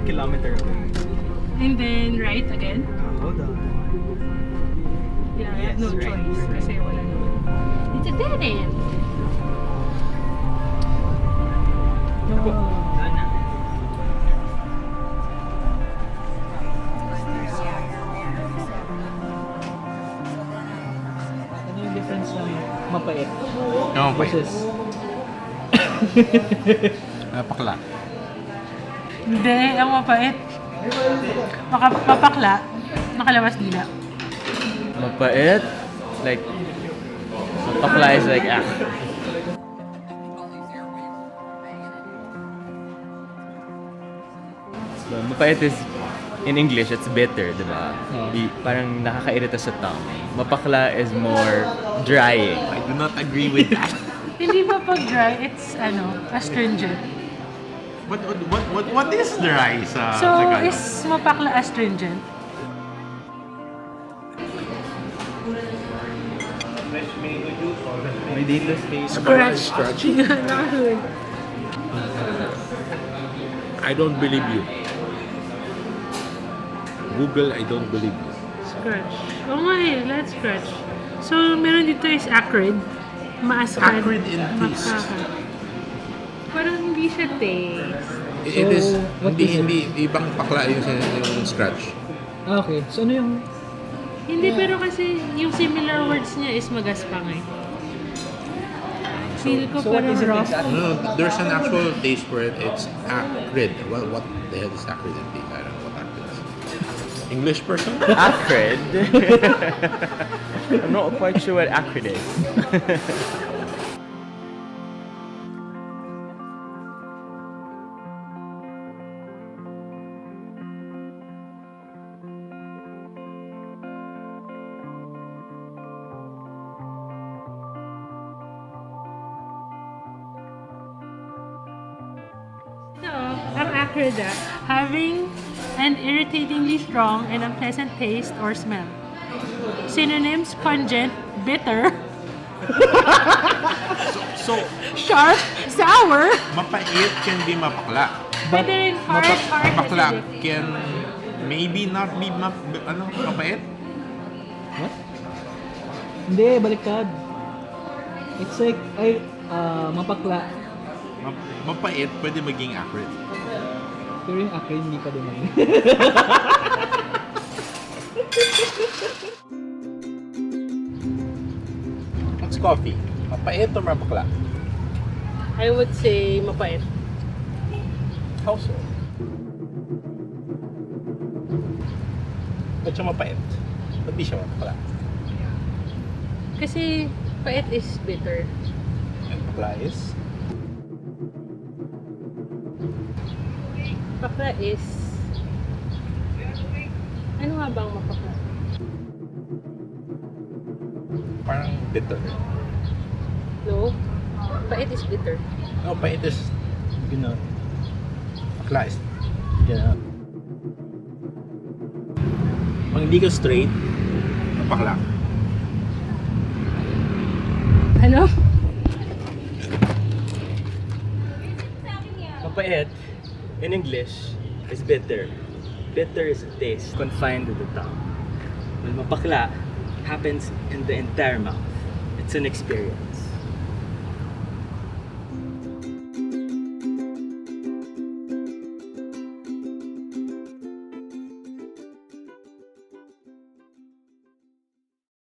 kilometer away. And then right again? Hold on. Yeah, I have Yes, no right. choice kasi wala naman. It's a dead end. Ako. Sana. Ano yung difference ng mapait? Mapait. Versus... Mapakla. Hindi, ang mapait. Mapakla, nakalabas dila. Mapait? Like, Mapakla is like, So, mapait is, in English, it's bitter, di ba? Parang nakakairita sa tongue. Mapakla is more drying. I do not agree with that. Hindi ba pag dry, it's astringent. What is dry sa So, Tagalog? is mapakla astringent? May dito space. Scratch. I don't believe you. Google, I don't believe you. Scratch. Oo nga eh, let's scratch. So, meron dito is acrid. Maaskad. Acrid in taste. Parang hindi siya taste. It is, what is it? hindi, ibang pakla yung scratch. Ah, okay. So ano yung... Hindi, pero kasi yung similar words niya is magaspang eh. Feel ko so what parang is it rough. exactly? No, there's an actual taste for it. It's acrid. What the hell is acrid in taste? I don't know what acrid is. English person? Acrid? I'm not quite sure what acrid is. So, ang acrid having an irritatingly strong and unpleasant taste or smell. Synonyms: pungent, bitter, So, sharp, sour. mapait can be mapakla. Pwede rin hard, Mapakla acidic. can maybe not be mapait. What? Hindi, baliktad. It's like, mapakla. Mapait pwede maging acrid. Pero yung acrid hindi pa din maging. What's coffee? Mapait or mapakla? I would say mapait. How so? Ba't siya mapait? Ba't di siya mapakla? Kasi pait is bitter. And pakla is? Pakla is... Ano nga bang mapakla? Parang bitter. No? Pait is bitter. No, pait is Gano'n. pakla is. Gano'n. Pag hindi ka straight, pakla. Ano? Mapait, in English, is bitter. Bitter is a taste confined to the tongue. When mapakla happens in the entire mouth. It's an experience.